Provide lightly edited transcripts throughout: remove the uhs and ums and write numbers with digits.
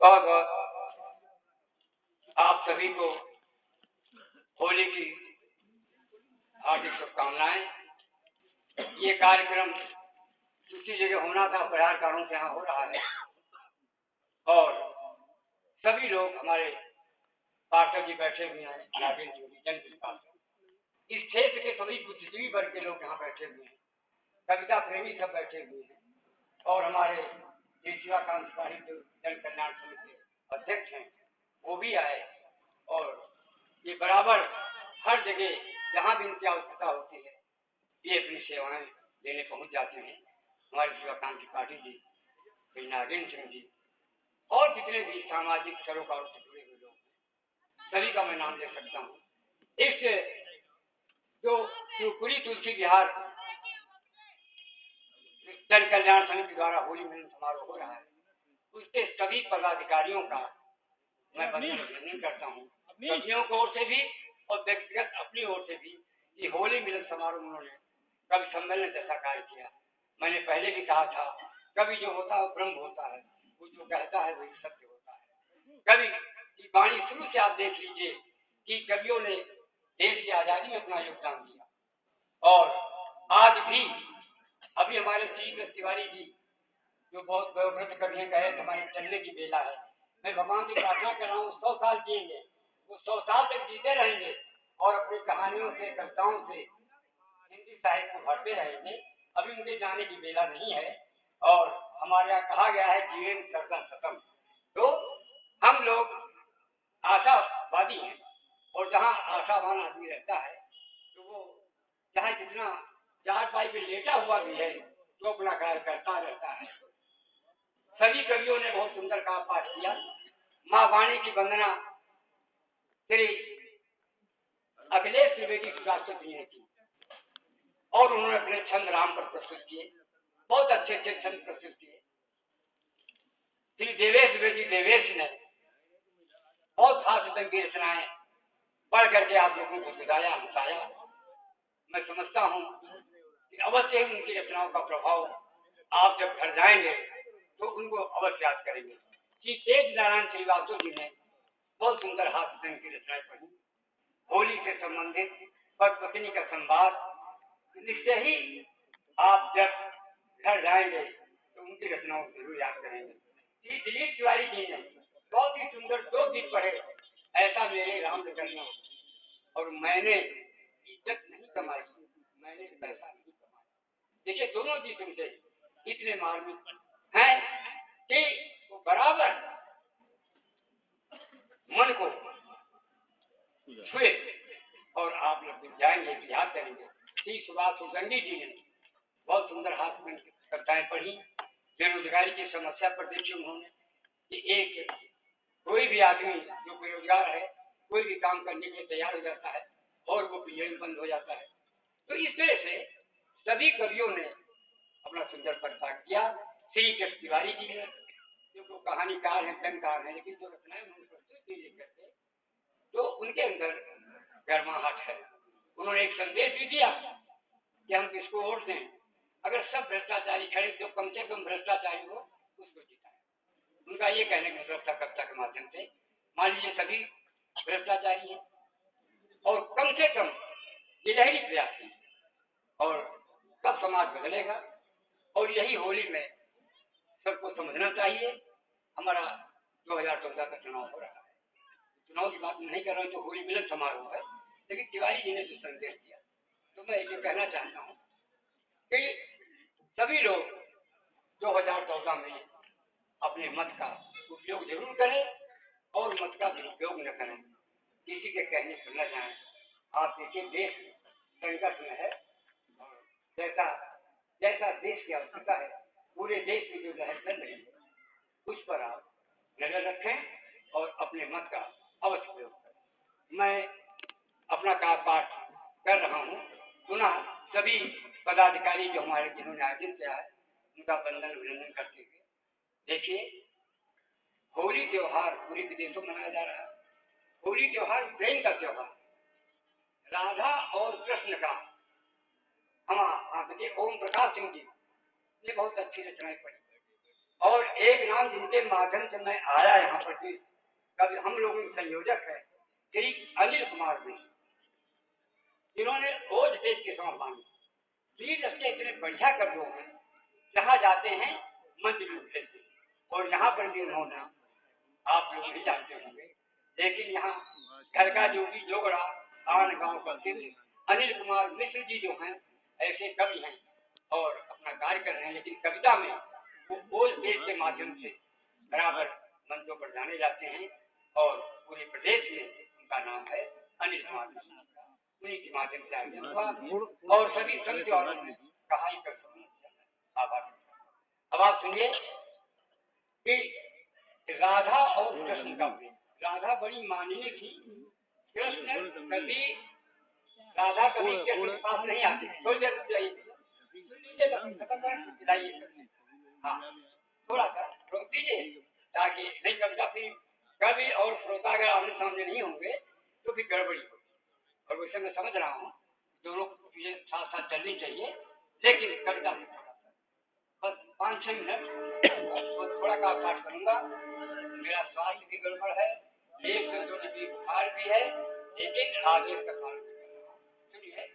बहुत बहुत आप सभी को होली की हार्दिक शुभकामनाएं। ये कार्यक्रम दूसरी जगह होना था, प्रयास कारणों से यहाँ हो रहा है और सभी लोग हमारे पार्षद जी बैठे हुए हैं, नागेंद्र जी जन इस क्षेत्र के सभी बुद्धिजीवी वर्ग के लोग यहाँ बैठे हुए हैं, कविता प्रेमी सब बैठे हुए हैं और हमारे शिवाकांत तिवारी जो जन कल्याण समिति के अध्यक्ष हैं वो भी आए और ये बराबर हर जगह जहाँ भी इनकी आवश्यकता होती है ये अपनी सेवाएं देने पहुंच जाते हैं। हमारे शिवाकांत त्रिपाठी जी, श्री नागेंद्र सिंह जी और जितने भी सामाजिक सरोकारों से जुड़े हुए लोग सभी का मैं नाम ले सकता हूँ। इस जो शिवपुरी तुलसी विहार जन कल्याण समिति द्वारा होली मिलन समारोह हो रहा है उसके सभी पदाधिकारियों का मैं अभिनंदन करता हूँ, सभियों की ओर से भी और व्यक्तिगत अपनी ओर से भी। कि होली मिलन समारोह उन्होंने कभी सम्मेलन जैसा कार्य किया। मैंने पहले भी कहा था कभी जो होता है ब्रह्म होता है, वो जो कहता है वही सत्य होता है। कवि की वाणी शुरू से आप देख लीजिए कि कवियों ने देश की आजादी में अपना योगदान दिया और आज भी अभी हमारे श्री तिवारी जी जो बहुत व्रत कवि कहे हमारे चलने की बेला है। मैं भगवान से प्रार्थना कर रहा हूँ 100 साल जिएंगे, वो 100 साल तक जीते रहेंगे और अपनी कहानियों से कविताओं से हिंदी साहित्य को भरते रहेंगे। अभी उनके जाने की बेला नहीं है और हमारे यहाँ कहा गया है जीवन सर्दा खत्म। तो हम लोग आशावादी हैं और जहाँ आशावान आदमी रहता है तो वो चाहे जितना चार पाई पे लेटा हुआ भी है तो अपना कार्य करता रहता है। सभी कवियों ने बहुत सुंदर का पाठ किया। माँ वाणी की वंदना श्री अखिलेश त्रिवेदी शास्त्री जी ने की और उन्होंने अपने छंद राम पर प्रस्तुत किए, बहुत अच्छे अच्छे छंद प्रस्तुत किए। श्री देवेश द्विवेदी देवेश ने बहुत हास्य की रचनाएं पढ़ करके आप लोगों को सुझाया हंसाया। मैं समझता हूँ कि अवश्य ही उनकी रचनाओं का प्रभाव आप जब घर जाएंगे तो उनको अवश्य याद करेंगे। कि तेज नारायण श्रीवास्तव जी ने बहुत सुंदर हास्य की रचनाएं पढ़ी। होली से संबंधित पति पत्नी का संवाद निश्चय ही आप जब घर जाएंगे तो उनकी रचनाओं को जरूर याद करेंगे। श्री दिलीप तिवारी जी ने बहुत ही सुंदर 2 गीत पढ़े, ऐसा मेरे राम ने करना और मैंने इज्जत नहीं कमाई, मैंने पैसा नहीं कमाया। देखिए दोनों गीत उनसे इतने मार्मिक हैं कि वो बराबर मन को छुए और आप लोग जाएंगे याद करेंगे। श्री सुभाष सुगंधी जी ने बहुत सुंदर हाथ में कविताएं पढ़ी। बेरोजगारी की समस्या पर देखी उन्होंने कि एक कोई भी आदमी जो बेरोजगार है कोई भी काम करने के लिए तैयार हो जाता है और वो पीएम बंद हो जाता है। तो इस तरह से सभी कवियों ने अपना सुंदर प्रसाद किया। श्री कृष्ण तिवारी जी ने जो कहानीकार हैं पेनकार हैं लेकिन जो रचनाएं उन्होंने प्रस्तुत की करते तो उनके अंदर गर्माहट है। उन्होंने एक संदेश भी दिया कि हम किसको वोट दें, अगर सब भ्रष्टाचारी खड़े जो कम से कम भ्रष्टाचारी हो उसको जिताए। उनका ये कहने का मतलब था कविता के माध्यम से मान लीजिए सभी भ्रष्टाचारी हैं और कम से कम गिलहरी प्रयास है और सब समाज बदलेगा। और यही होली में सबको समझना चाहिए। हमारा 2014 का चुनाव हो रहा है, चुनाव की बात नहीं कर रहा हूँ तो होली मिलन समारोह है, लेकिन तिवारी जी ने जो संदेश दिया तो मैं ये कहना चाहता हूँ कि सभी लोग 2014 में अपने मत का उपयोग जरूर करें और मत का दुरुपयोग न करें, किसी के कहने पर न जाएं। आप देखिए देश संकट में है और जैसा जैसा देश की आवश्यकता है पूरे देश में जो लहर चल रही है उस पर आप नजर रखें और अपने मत का अवश्य प्रयोग करें। मैं अपना का पाठ कर रहा हूँ। पुनः सभी पदाधिकारी जो हमारे जिन्होंने आयोजन किया है उनका वंदन अभिनंदन करते हुए देखिए होली त्योहार पूरे विदेशों में मनाया जा रहा है। होली त्योहार प्रेम का त्योहार, राधा और कृष्ण का। हम आपके ओम प्रकाश सिंह जी ने बहुत अच्छी रचनाएं पढ़ी और एक नाम जिनके माध्यम से मैं आया यहाँ पर भी, कभी हम लोगों के संयोजक है श्री अनिल कुमार जी, जिन्होंने रोज देश के समय पानी वीर रस्ते इतने बढ़िया कर लोग हैं, जहाँ जाते हैं मंदिर लूट लेते हैं। और यहाँ पर भी उन्होंने, आप लोग नहीं जानते होंगे, लेकिन यहाँ घर का जो भी जोगड़ा आन गांव का अनिल कुमार मिश्र जी जो हैं ऐसे कवि हैं और अपना कार्य कर रहे हैं, लेकिन कविता में वो बोल देश के माध्यम से बराबर मंचों पर जाने जाते हैं और पूरे प्रदेश में उनका नाम है अनिल कुमार मिश्र। उन्हीं के माध्यम से आगे हुआ और सभी संत वालों ने कहा ही कर आभार। अब आप सुनिए कि राधा और कृष्ण का प्रेम, राधा बड़ी माननीय थी, कृष्ण कभी राधा कभी कृष्ण के पास नहीं आती, थोड़ी देर हाँ थोड़ा सा रोक दीजिए ताकि नहीं कविता फिर कवि और श्रोता अगर आमने सामने नहीं होंगे तो फिर गड़बड़ी होगी। और वैसे मैं समझ रहा हूँ दोनों चीजें साथ साथ चलनी चाहिए, लेकिन कविता में बस 5-6 मिनट तो थोड़ा का पाठ करूंगा। मेरा स्वास्थ्य भी गड़बड़ है, एक दो डिग्री बुखार भी है, लेकिन आगे का पाठ सुनिए।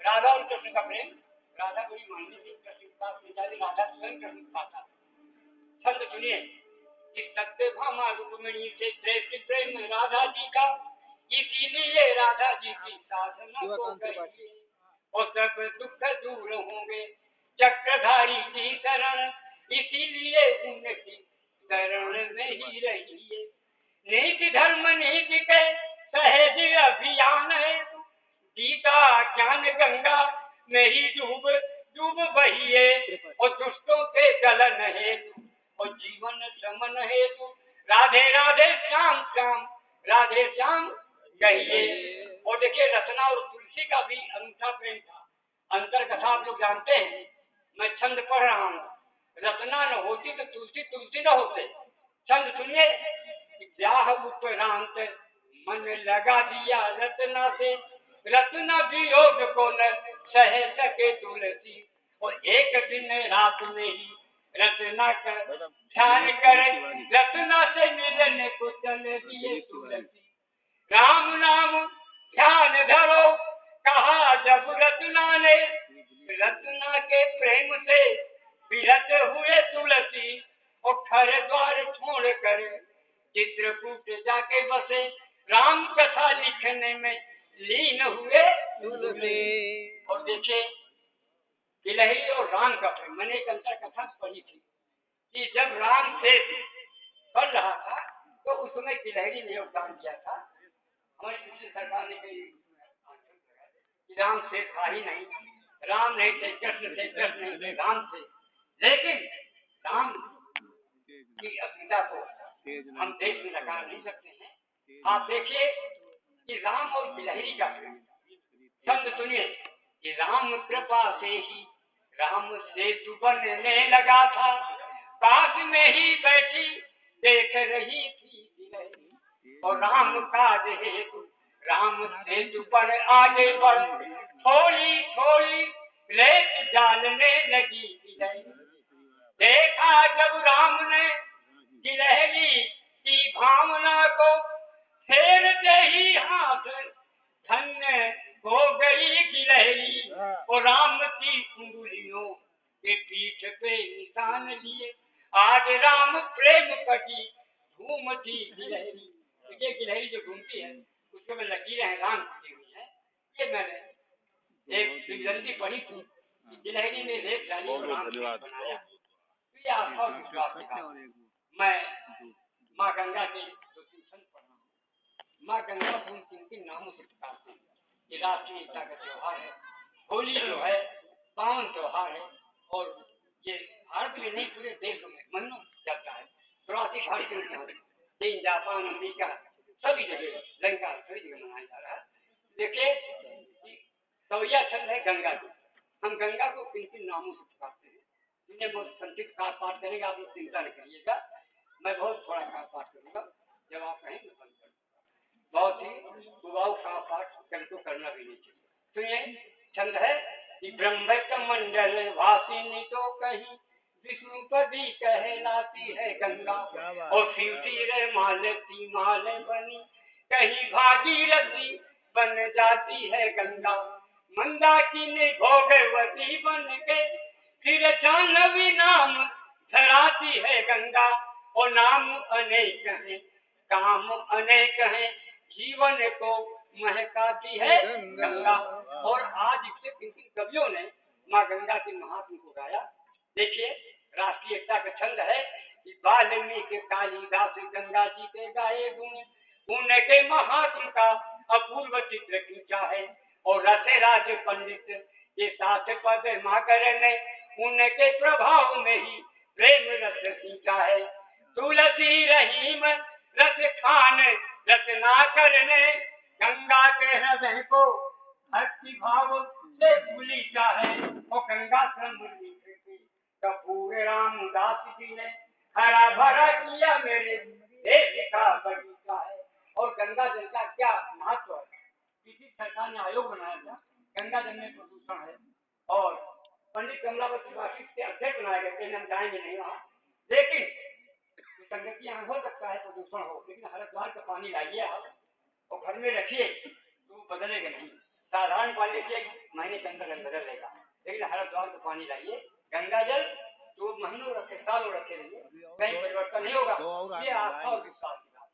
राधा और कृष्ण का प्रेम, राधा बड़ी माननी थी, कृष्ण के पास नहीं जाती, राधा स्वयं कृष्ण के पास आती। छंद सुनिए कि सत्यभामा रुक्मिणी से श्रेष्ठ प्रेम राधा जी का, इसीलिए राधा जी की साधना को करिए और सब दुख दूर होंगे चक्रधारी की शरण, इसीलिए उनकी शरण में ही रहिए। नीति धर्म नीति के सहज अभियान है, गीता ज्ञान गंगा मेरी डूब डूब बहिए और दुष्टों के चलन हेतु और जीवन समन हेतु राधे राधे श्याम श्याम राधे श्याम कहिए। और देखिए रचना और तुलसी का भी अनूठा प्रेम था। अंतर कथा आप लोग जानते हैं, मैं छंद पढ़ रहा हूँ, रचना न होती तो तुलसी तुलसी न होते। छंद सुनिए, ब्याह उपरांत मन लगा दिया रत्ना से, रत्ना वियोग को न सह सके तुलसी और एक दिन रात में ही रत्ना का ध्यान करे, रत्ना से मिलने को चल दिए तुलसी। राम नाम ध्यान धरो कहा जब रत्ना ने, रत्ना के प्रेम से विरत हुए तुलसी और घर द्वार छोड़ कर चित्रकूट जाके बसे, राम कथा लिखने में लीन हुए तुलसी। और देखिए गिलहरी और राम का प्रेम, मैंने एक अंतर कथा पढ़ी थी कि जब राम सेठ पढ़ रहा था तो उस समय गिलहरी ने योगदान दिया था। हमारी पिछली सरकार ने कही राम सेठ था ही नहीं, राम नहीं थे कृष्ण थे, कृष्ण नहीं थे राम थे, लेकिन राम की अस्मिता को हम देश में नकार नहीं सकते हैं। आप देखिए कि राम और गिलहरी का प्रेम, शब्द सुनिए कि राम कृपा से ही राम सेतु बनने लगा था, पास में ही बैठी देख रही थी गिलहरी और राम काज हेतु राम सेतु पर आगे बढ़ थोड़ी थोड़ी रेत डालने लगी गिलहरी। देखा जब राम ने गिलहरी की भावना को, फेरते ही हाथ धन्य हो गई गिलहरी और राम की उंगलियों के पीठ पे निशान लिए, आज राम प्रेम कटी घूमती गिलहरी। ये गिलहरी जो घूमती है उसके में लकीरें हैं राम की हुई है। ये मैंने एक शिवजंती पढ़ी थी, गिलहरी ने रेत डाली और राम बनाया। ये आस्था और विश्वास के कारण मैं माँ गंगा के माँ गंगा को किन नामों से पुकारते हैं। ये राष्ट्रीय एकता का त्योहार है, होली जो है पावन त्योहार है और ये भारत में नहीं पूरे देश में मनाया जाता है। प्रवासी भारतीयों चीन जापान अमेरिका सभी जगह लंका सभी जगह मनाया जा रहा है। देखिए सौया छंद है गंगा जी, हम गंगा को किन किन नामों से पुकारते हैं, जिन्हें बहुत संक्षिप्त का पाठ करेगा, आप लोग चिंता नहीं करिएगा, मैं बहुत थोड़ा का पाठ करूंगा, जब आप कहेंगे बंद कर बहुत ही सुबाव का पाठ करके करना भी नहीं चाहिए। सुनिए छंद है कि ब्रह्म मंडल वासिनी तो कहीं विष्णुपदी कहलाती है गंगा, और शिवजी रे मालती माल बनी, कहीं भागीरथी बन जाती है गंगा। मंदाकिनी भोगवती बन के फिर जानवी नाम धराती है गंगा। और नाम अनेक हैं, काम अनेक हैं, जीवन को महकाती है गंगा। और आज इससे किन किन कवियों ने माँ गंगा के महात्म को गाया। देखिए, राष्ट्रीय एकता का छंद है कि वाल्मीकि कालिदास गंगा जी के गाए गुण, उनके महात्म का अपूर्व चित्र खींचा है। और रसे राज पंडित ये साथ पद माकर ने उनके प्रभाव में ही प्रेम रस सींचा है। तुलसी रहीम रस खान रत्नाकर ने गंगा के हृदय को भक्ति भाव से भूलिका है। और गंगा समुद्री कपूर रामदास जी ने हरा भरा किया मेरे देश का बगीचा है। और गंगा जल का क्या महत्व है। किसी सरकार ने आयोग बनाया था, गंगा जल में प्रदूषण है, और पंडित कमलापति वार्षिक के अध्यक्ष बनाए गए थे। हम जाएंगे नहीं वहाँ, लेकिन संगति यहाँ हो सकता है प्रदूषण हो, लेकिन हरिद्वार का पानी लाइए आप और घर में रखिए तो बदलेगा नहीं। साधारण पानी लीजिए, महीने के अंदर बदल लेगा, लेकिन हरिद्वार का पानी लाइए, गंगा जल जो महीनों रखे सालों रखे रहिए, कहीं परिवर्तन नहीं होगा। ये आस्था और विश्वास की बात,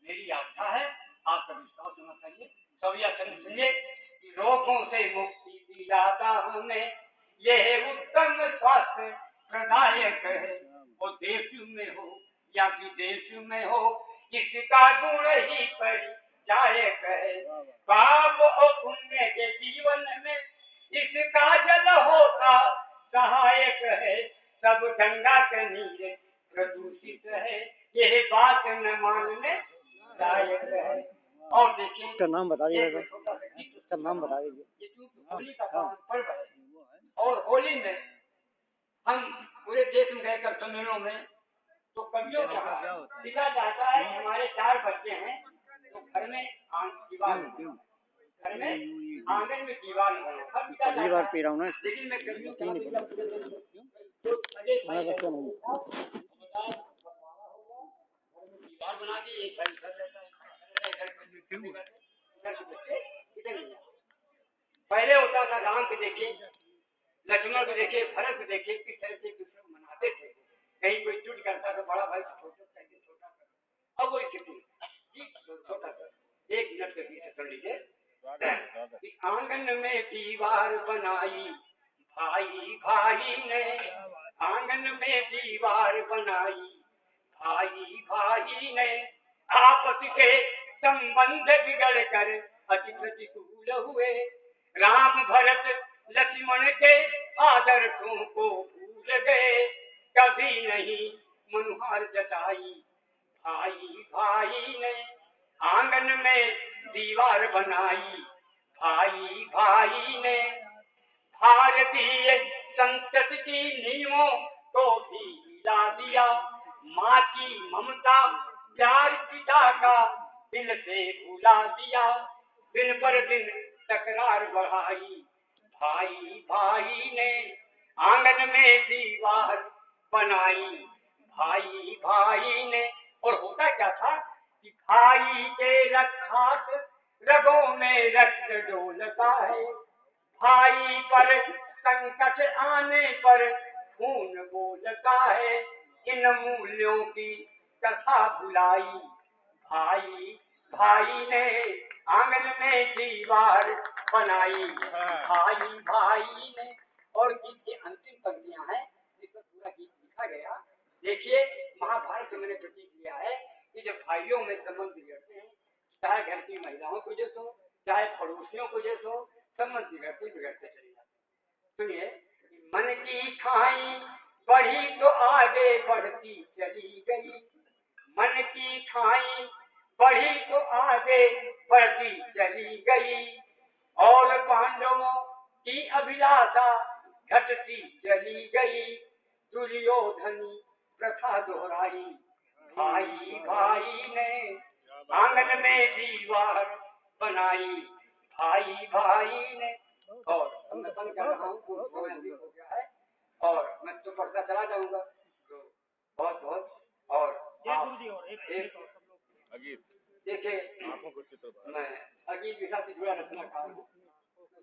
मेरी आस्था है, आपका विश्वास होना चाहिए। सब यह समझिए कि रोगों से मुक्ति दिलाता हमें, यह उत्तम स्वास्थ्य प्रदायक है। वो देश में हो या विदेश में हो, इसका गुण ही परिचायक है। पाप और पुण्य के जीवन में इसका जल होता सहायक है। सब गंगा के नीरे प्रदूषित है, यह बात न मानने लायक है। और देखिए, इसका नाम बता दीजिए, इसका नाम बता दीजिए। ये चूंकि होली का पर्व है, और होली में हम पूरे देश में गए कर सम्मेलनों में, तो कवियों का लिखा जाता है कि हमारे 4 बच्चे हैं, तो घर में दीवार, घर में आंगन में दीवार दीवार पी रहा हूँ ना, लेकिन मैं कवियों का दीवार बना दी, एक घर रहता है, पहले होता था राम को देखिए, लक्ष्मण को देखिए, भरत को देखिए, किस तरह से दूसरे को मनाते थे। कहीं कोई चुट करता तो बड़ा भाई छोटा कर, अब वो स्थिति छोटा कर। 1 मिनट के पीछे सुन लीजिए। आंगन में दीवार बनाई भाई भाई ने, आंगन में दीवार बनाई भाई भाई ने, आपस के संबंध बिगड़ कर अति प्रतिकूल हुए। राम भरत लक्ष्मण के आदर्शों को भूल गए, कभी नहीं मनुहार जताई भाई भाई ने। आंगन में दीवार बनाई भाई भाई ने, भारतीय संस्कृति की नींवों को भी हिला दिया। माँ की ममता प्यार पिता का दिल से भुला दिया। दिन पर दिन तकरार बढ़ाई भाई भाई ने, आंगन में दीवार बनाई भाई भाई ने। और होता क्या था कि भाई के रक्षात रगों में रक्त डोलता है, भाई पर संकट आने पर खून बोलता है। इन मूल्यों की कथा भुलाई भाई भाई ने, आंगन में दीवार बनाई भाई भाई ने। और गीत की अंतिम पंक्तियां हैं जिसमें पूरा गीत लिखा गया। देखिए, महाभारत से मैंने प्रतीक लिया है कि जब भाइयों में संबंध बिगड़ते हैं, चाहे घर की महिलाओं को जैसे हो, चाहे पड़ोसियों को जैसे हो, संबंध बिगड़ते बिगड़ते चले जाते। सुनिए, मन की खाई बढ़ी तो आगे बढ़ती चली गई, मन की खाई बढ़ी तो आगे बढ़ती चली गई, और पांडवों की अभिलाषा घटती चली गई। दुर्योधनी प्रथा दोहराई भाई भाई ने, आंगन में दीवार बनाई भाई भाई ने। और मैं बंद कर रहा हूँ, हो गया है। और मैं तो पढ़ता चला जाऊंगा। तो बहुत बहुत और देखिए मैं अगीब के साथ जुड़ा रखना चाहता हूँ।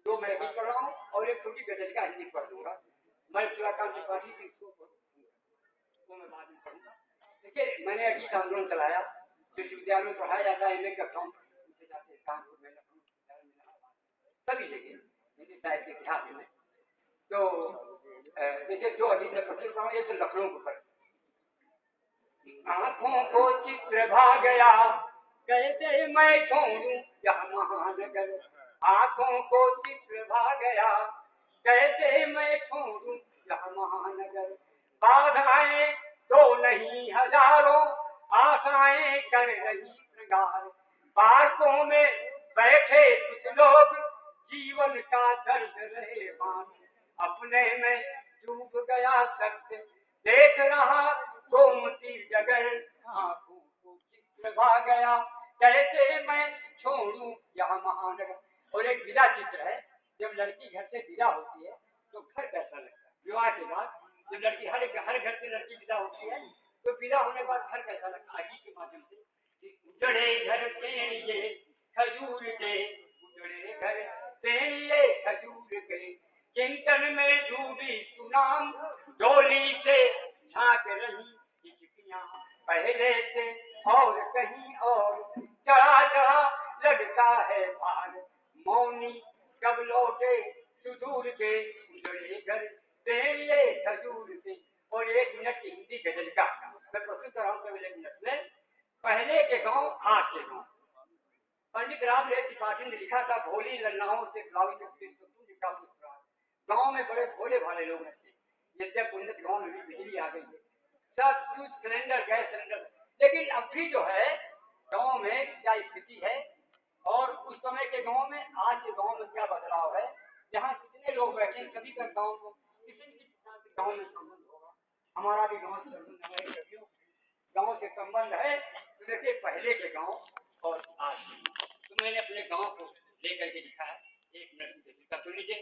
दो मैं अगीब पढ़ रहा हूँ और एक छोटी गजल का हिंदी पढ़ दूंगा। मैं शिवाकांत त्रिपाठी की वो मैं बाद में पढ़ूंगा। देखिए मैंने अगीब आंदोलन चलाया, विश्वविद्यालय में पढ़ाया जाता है, एमए करता हूँ कानपुर में, सभी जगह हिंदी साहित्य के इतिहास में। तो देखिए जो अभी मैं प्रस्तुत कर रहा हूँ ये तो लखनऊ के ऊपर। आंखों को चित्र भा गया कैसे मैं छोड़ूं यह महानगर, आंखों को चित्र भा गया कैसे मैं छोड़ूं यह महानगर। बाधाएं तो नहीं हजारों आशाएं कर रही श्रृंगार, पार्कों में बैठे कुछ लोग जीवन का दर्द रहे मान, अपने में डूब गया सत्य देख रहा गोमती जगर, आंखों को चित्र भा गया कैसे मैं छोड़ूं यह महानगर। और एक विदा चित्र है, जब लड़की घर से विदा होती है तो घर कैसा लगता है। विवाह के बाद जब लड़की हर घर से लड़की विदा होती है तो विदा होने के बाद घर कैसा लगता है। के माध्यम से उजड़े घर पेड़िए खजूर के, उजड़े घर पेड़िए खजूर के, चिंतन में डूबी सुनाम डोली से झांक रही चिड़ियां पहले से और कहीं और, चढ़ा चढ़ा लगता है भार मौनी कब लौटे सुदूर के, उजड़े घर पेड़िए खजूर के। और 1 मिनट की हिंदी गजल का मैं प्रस्तुत कर रहा हूँ केवल 1 मिनट में। पहले के गांव आज के गांव। पंडित रामदेव त्रिपाठी ने लिखा था, भोली लन्नाओं से लिखा गांव में बड़े भोले भाले लोग रहते, जैसे उन्नत गांव में भी बिजली आ गई है, सब कुछ सिलेंडर गैस सिलेंडर। लेकिन अब भी जो है गांव में क्या स्थिति है और उस समय के गांव में आज के गांव में क्या बदलाव है, जहाँ कितने लोग बैठे सभी का गांव को किसी न गांव में संबंध होगा। हमारा भी गांव से संबंध, हमारे सभी गांव से संबंध है। तो देखिए पहले के गांव और आज के, तो मैंने अपने गांव को लेकर के लिखा है। 1 मिनट का सुन लीजिए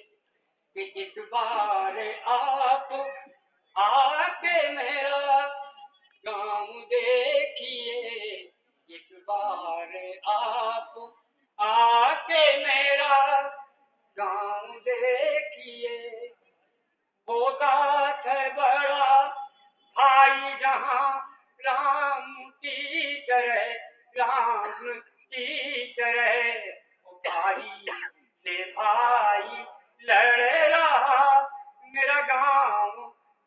कि इस बार आप आके मेरा गांव देखिए, इस बार आप आके मेरा गांव देखिए, होगा है बड़ा भाई जहां राम की तरह, राम की तरह भाई से भाई लड़ रहा मेरा गांव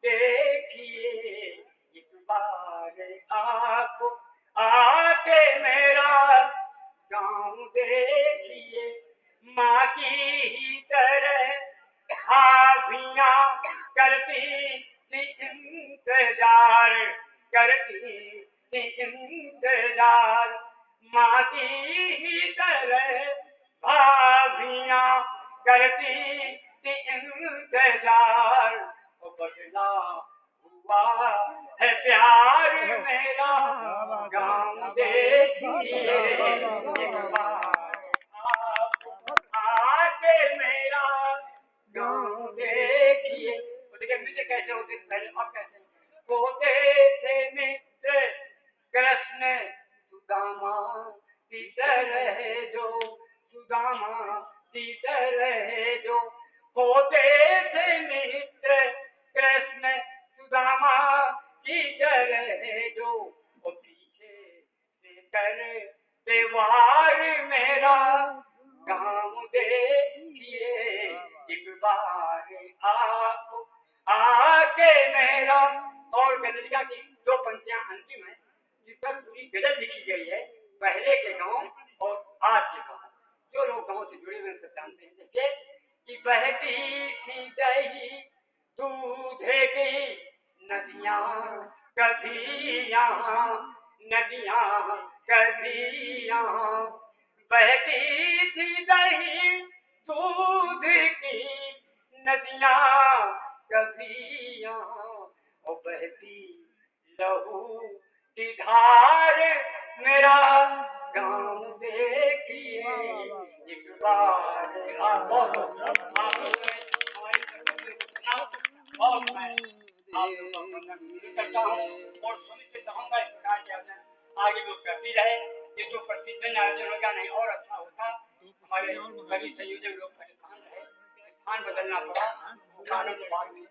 देखिए, इस बार आप आके मेरा गांव देखिए, माँ की ही तरह भाभियां करती थी इंतजार, करती थी इंतजार, माँ की ही तरह भाभियां करती थी इंतजार। बदला हुआ है प्यार मेरा गाँव देखिए, एक बार आप आके मेरा गाँव देखिए। तो देखिए मित्र कैसे होते पहले और कैसे होते थे मित्र कृष्ण सुदामा की तरह, जो सुदामा की तरह जो होते थे मित्र कृष्ण सुदामा की तरह, जो वो पीछे से कर वार मेरा गाँव देखिए, एक बार आप आके मेरा। और गजलिका की 2 पंक्तियां अंतिम है जिस पर पूरी गजल लिखी गई है, पहले के गांव और आज के गांव। जो लोग गांव से जुड़े हुए सब जानते हैं। देखिए कि बहती थी दही दूध की नदियां कभी यहाँ, नदियां कभी यहाँ, बहती थी दही दूध की नदियां कभी यहाँ, और बहती लहू की धार मेरा गाँव देखिए, एक बार आप बहुत मैं आप लोगों को उम्मीद करता हूँ और सुनिश्चित रहूंगा इस प्रकार के आयोजन आगे लोग करती रहे। ये जो प्रतिदिन आयोजन होगा नहीं और अच्छा होता। हमारे सभी संयोजक लोग परेशान रहे, स्थान बदलना पड़ा, कानून विभाग में